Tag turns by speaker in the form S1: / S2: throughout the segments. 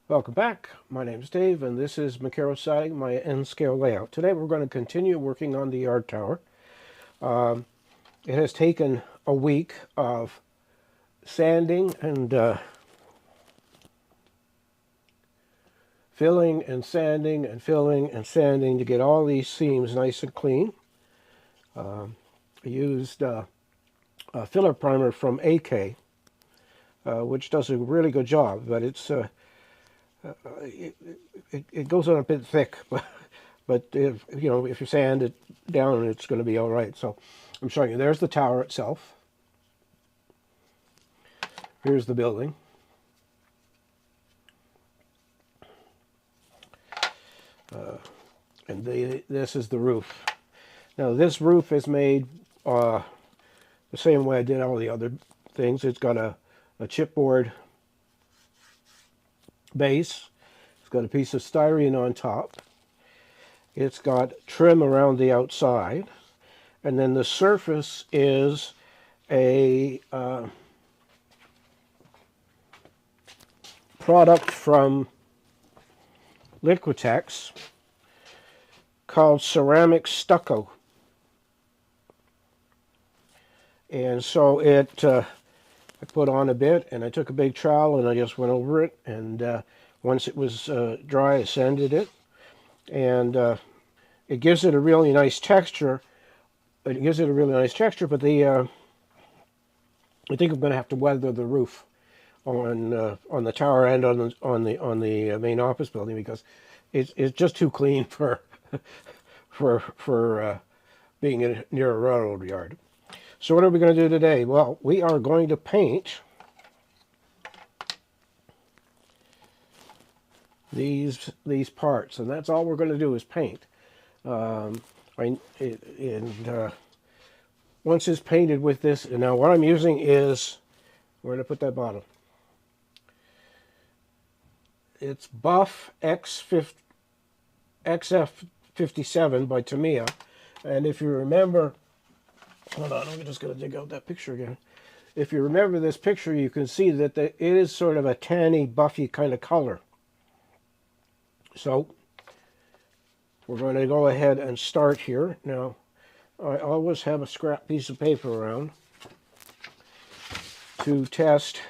S1: Welcome back. My name is Dave, and this is Macaro Siding, my N-scale layout. Today we're going to continue working on the yard tower. It has taken a week of sanding and filling and sanding and filling and sanding to get all these seams nice and clean. I used a filler primer from AK, which does a really good job, but it goes on a bit thick, but if you sand it down, it's going to be all right. So I'm showing you. There's the tower itself. Here's the building. And this is the roof. Now this roof is made the same way I did all the other things. It's got a chipboard base. It's got a piece of styrene on top. It's got trim around the outside. And then the surface is a product from Liquitex called ceramic stucco. And so I put on a bit, and I took a big trowel and I just went over it, and once it was dry, I sanded it, and it gives it a really nice texture. But I think I'm going to have to weather the roof on the tower and on the main office building, because it's just too clean for being near a railroad yard. So what are we going to do today? Well, we are going to paint these parts, and that's all we're going to do is paint. Once it's painted with this, and now what I'm using is, where did I put that bottle? It's Buff XF57 by Tamiya, and if you remember, hold on, I'm just going to dig out that picture again. If you remember this picture, you can see that it is sort of a tanny, buffy kind of color. So we're going to go ahead and start here. Now, I always have a scrap piece of paper around to test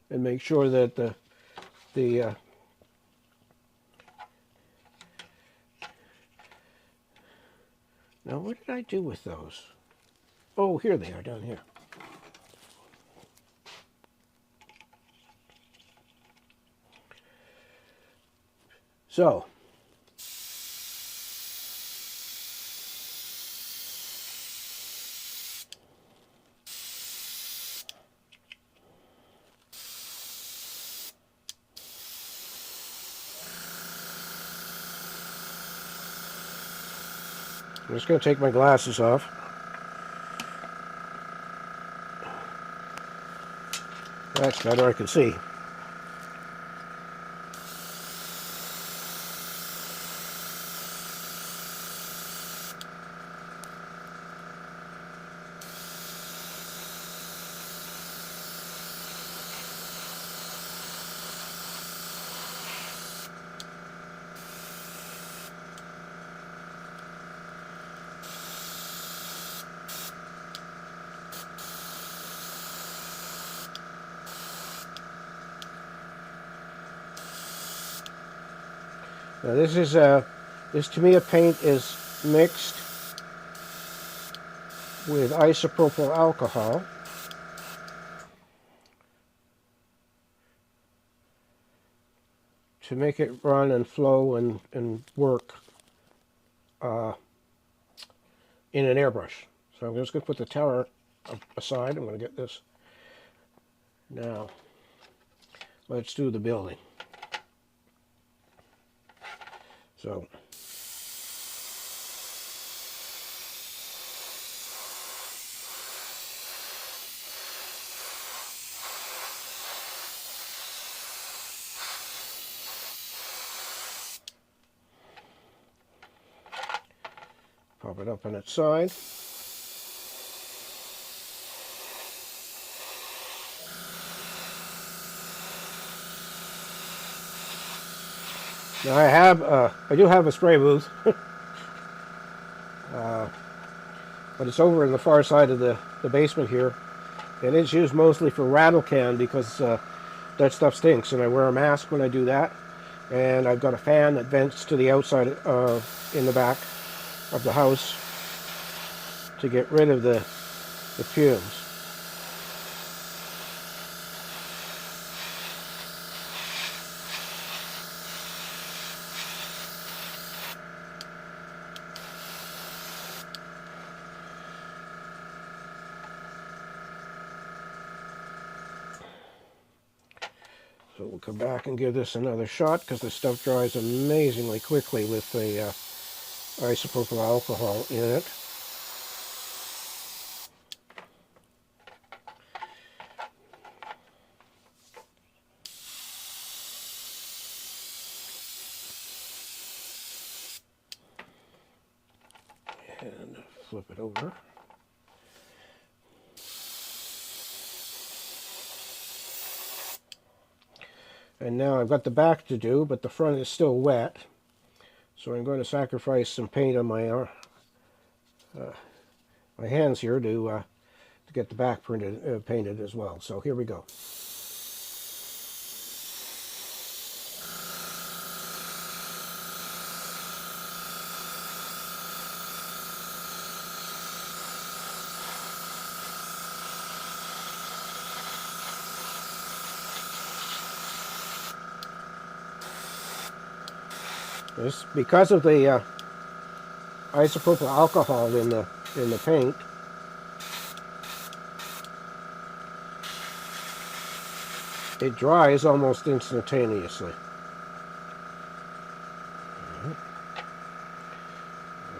S1: and make sure that now, what did I do with those? Oh, here they are, down here. So, I'm just going to take my glasses off. That's better, I can see. Now this Tamiya paint is mixed with isopropyl alcohol. To make it run and flow and work in an airbrush. So I'm just going to put the tower aside. I'm going to get this. Now, let's do the building. So, pop it up on its side. Now I do have a spray booth, but it's over in the far side of the basement here, and it's used mostly for rattle can because that stuff stinks, and I wear a mask when I do that. And I've got a fan that vents to the outside in the back of the house to get rid of the fumes. So we'll come back and give this another shot because the stuff dries amazingly quickly with the isopropyl alcohol in it. And flip it over. And now I've got the back to do, but the front is still wet. So I'm going to sacrifice some paint on my hands here to get the back painted as well. So here we go. This, because of the isopropyl alcohol in the paint, it dries almost instantaneously.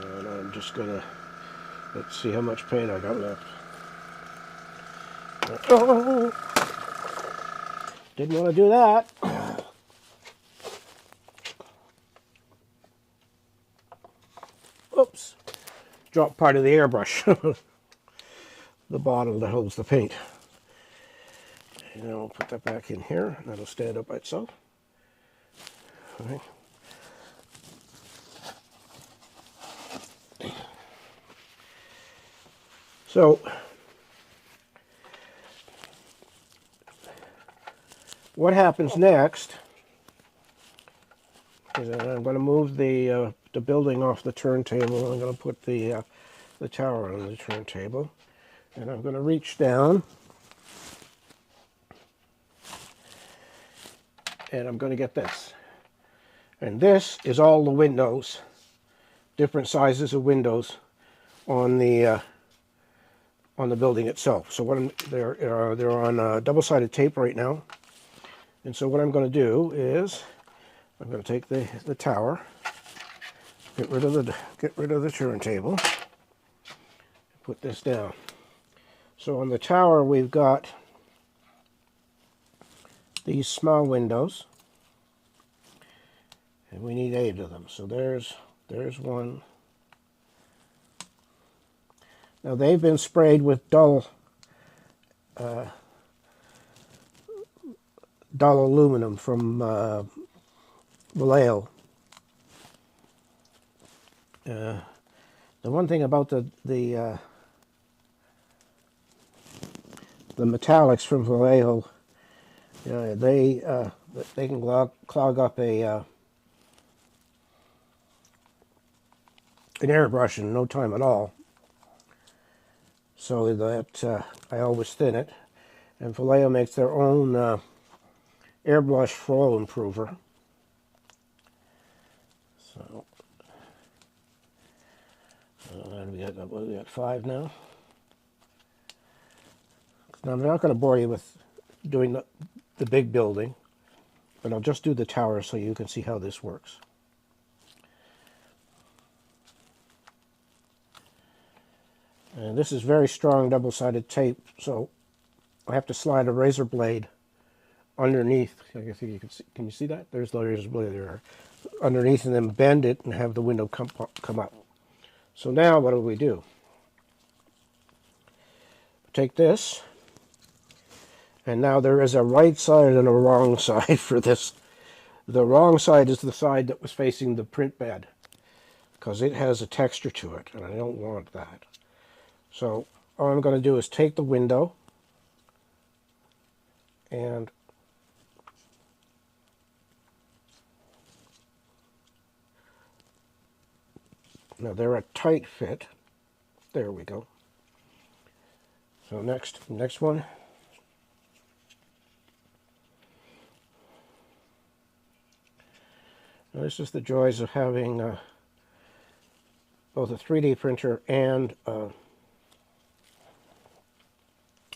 S1: And I'm just gonna, let's see how much paint I got left. Oh, didn't want to do that. Oops, dropped part of the airbrush, the bottle that holds the paint. And I'll put that back in here, and that'll stand up by itself. All right. So, what happens next is that I'm going to move the building off the turntable. I'm going to put the tower on the turntable, and I'm going to reach down, and I'm going to get this. And this is all the windows, different sizes of windows on the building itself. So what they're on double-sided tape right now. And so what I'm going to do is I'm going to take the tower, get rid of the turntable, put this down. So on the tower we've got these small windows, and we need 8 of them. So there's one. Now they've been sprayed with dull aluminum from Vallejo. The one thing about the metallics from Vallejo, they can clog up an airbrush in no time at all. So that I always thin it. And Vallejo makes their own airbrush flow improver. So we got 5 now. Now I'm not going to bore you with doing the big building, but I'll just do the tower so you can see how this works. And this is very strong double-sided tape, so I have to slide a razor blade underneath. I think you can see. Can you see that? There's the razor blade there. Underneath, and then bend it and have the window come up. So now what do? Take this, and now there is a right side and a wrong side for this The wrong side is the side that was facing the print bed, because it has a texture to it, and I don't want that. So all I'm going to do is take the window and now they're a tight fit. There we go. So next one. Now this is the joys of having both a 3D printer and a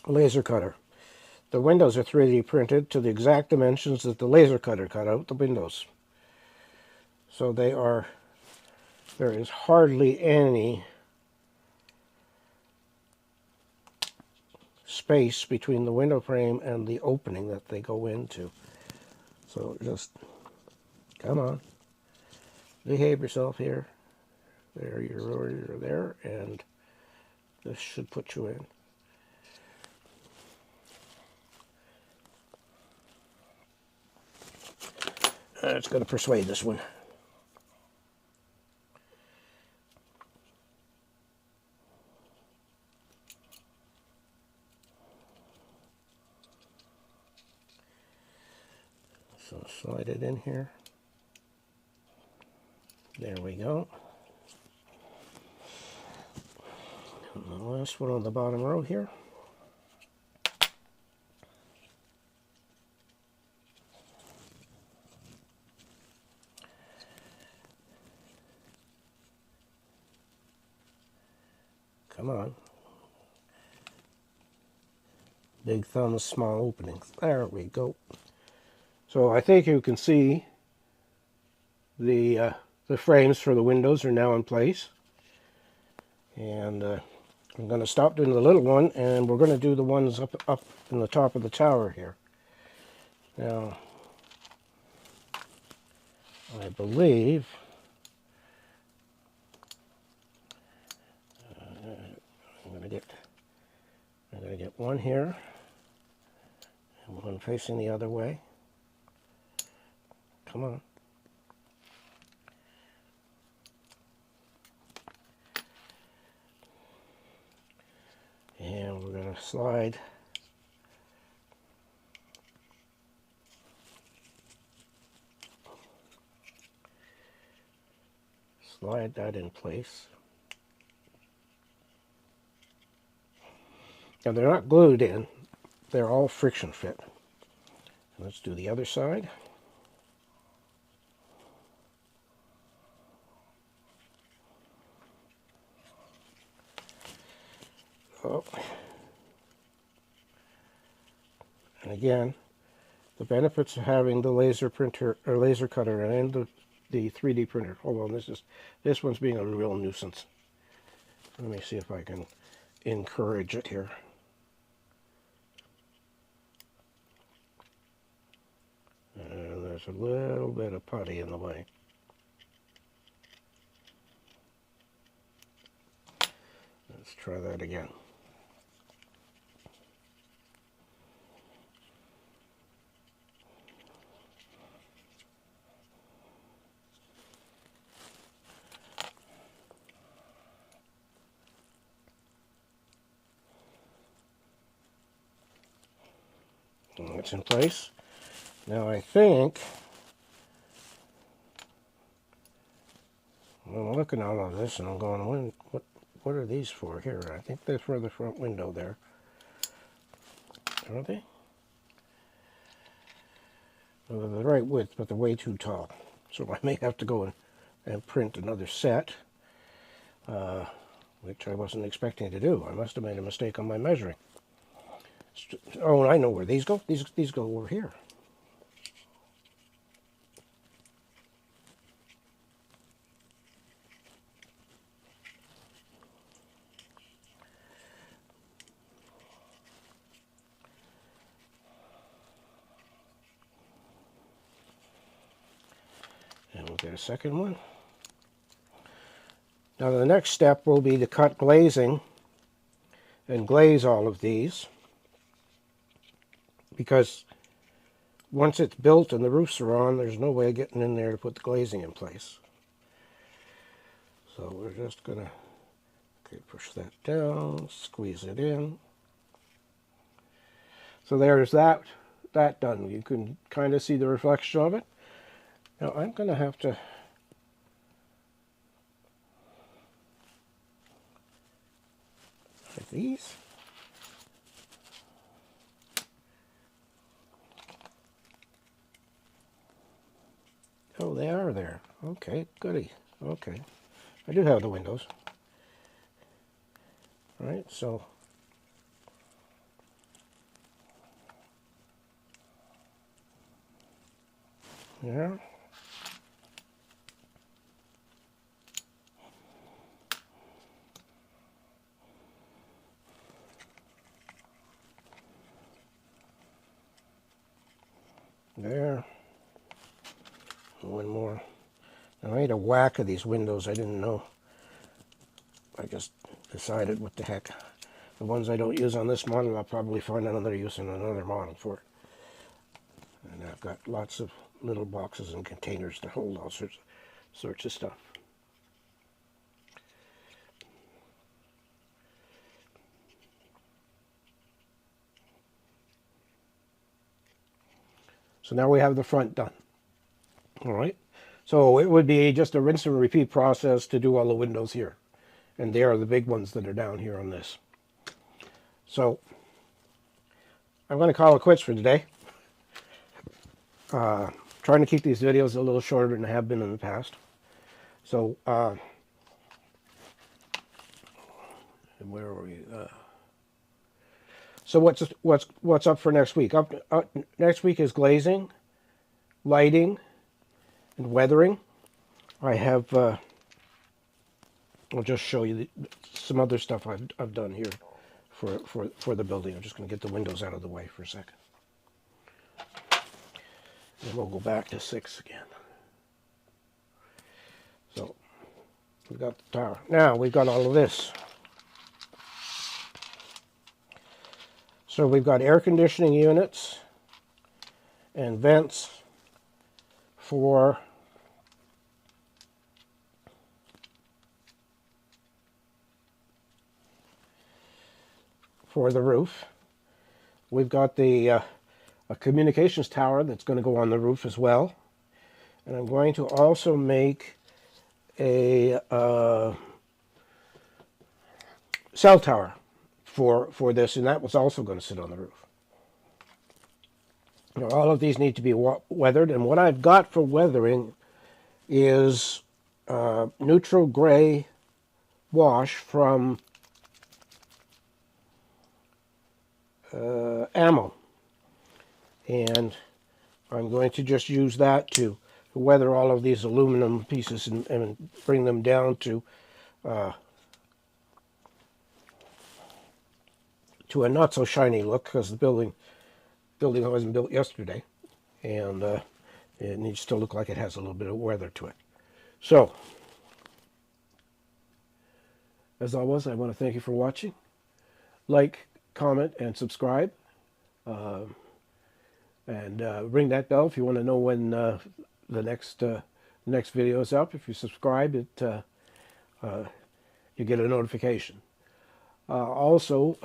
S1: laser cutter. The windows are 3D printed to the exact dimensions that the laser cutter cut out the windows. So there is hardly any space between the window frame and the opening that they go into. So just, come on, behave yourself here. There, you're there, and this should put you in. It's going to persuade this one. So slide it in here. There we go. And the last one on the bottom row here. Come on. Big thumbs, small openings. There we go. So I think you can see the frames for the windows are now in place. And I'm going to stop doing the little one, and we're going to do the ones up in the top of the tower here. Now, I believe I'm going to get one here and one facing the other way. Come on. And we're going to slide that in place. Now they're not glued in, they're all friction fit. Let's do the other side. Oh. And again, the benefits of having the laser printer or laser cutter and the 3D printer. Hold on, this one's being a real nuisance. Let me see if I can encourage it here. And there's a little bit of putty in the way. Let's try that again. And it's in place. Now I think, I'm looking at all of this and I'm going, what are these for here? I think they're for the front window there. Are they? Well, they're the right width, but they're way too tall. So I may have to go and print another set, which I wasn't expecting to do. I must have made a mistake on my measuring. Oh, I know where these go. These go over here. And we'll get a second one. Now the next step will be to cut glazing and glaze all of these, because once it's built and the roofs are on, there's no way of getting in there to put the glazing in place. So we're just gonna push that down, squeeze it in. So there's that done. You can kind of see the reflection of it. Now I'm gonna have to like these. Oh, they are there. Okay, goody. Okay. I do have the windows. All right, so yeah. There. One more. Now I made a whack of these windows. I didn't know. I just decided what the heck. The ones I don't use on this model, I'll probably find another use in another model for it. And I've got lots of little boxes and containers to hold all sorts of stuff. So now we have the front done. All right. So it would be just a rinse and repeat process to do all the windows here. And they are the big ones that are down here on this. So I'm going to call it quits for today. Trying to keep these videos a little shorter than they have been in the past. So where are we? So what's up for next week? Next week is glazing, lighting, and weathering. I have. I'll just show you some other stuff I've done here for the building. I'm just going to get the windows out of the way for a second. And we'll go back to 6 again. So we've got the tower. Now we've got all of this. So we've got air conditioning units and vents for the roof. We've got a communications tower that's going to go on the roof as well. And I'm going to also make a cell tower for this, and that was also going to sit on the roof. Now, all of these need to be weathered, and what I've got for weathering is neutral gray wash from ammo, and I'm going to just use that to weather all of these aluminum pieces and bring them down to a not so shiny look, because the building wasn't built yesterday, and it needs to look like it has a little bit of weather to it. So, as always, I want to thank you for watching. Like, comment, and subscribe, and ring that bell if you want to know when the next video is up. If you subscribe, you get a notification. Also,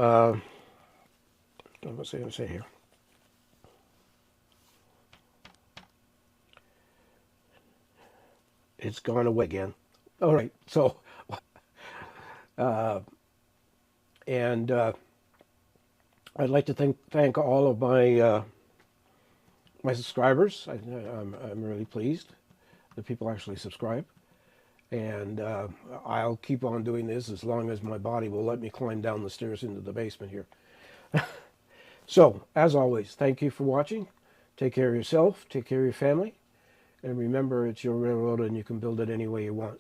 S1: what's I going to say here? It's gone away again. All right, so I'd like to thank all of my subscribers. I'm really pleased that people actually subscribe, and I'll keep on doing this as long as my body will let me climb down the stairs into the basement here. So, as always, thank you for watching. Take care of yourself, take care of your family, and remember, it's your railroad and you can build it any way you want.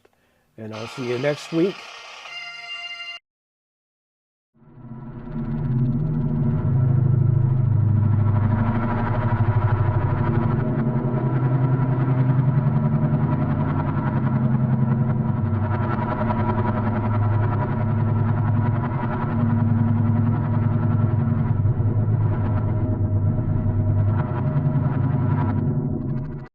S1: And I'll see you next week.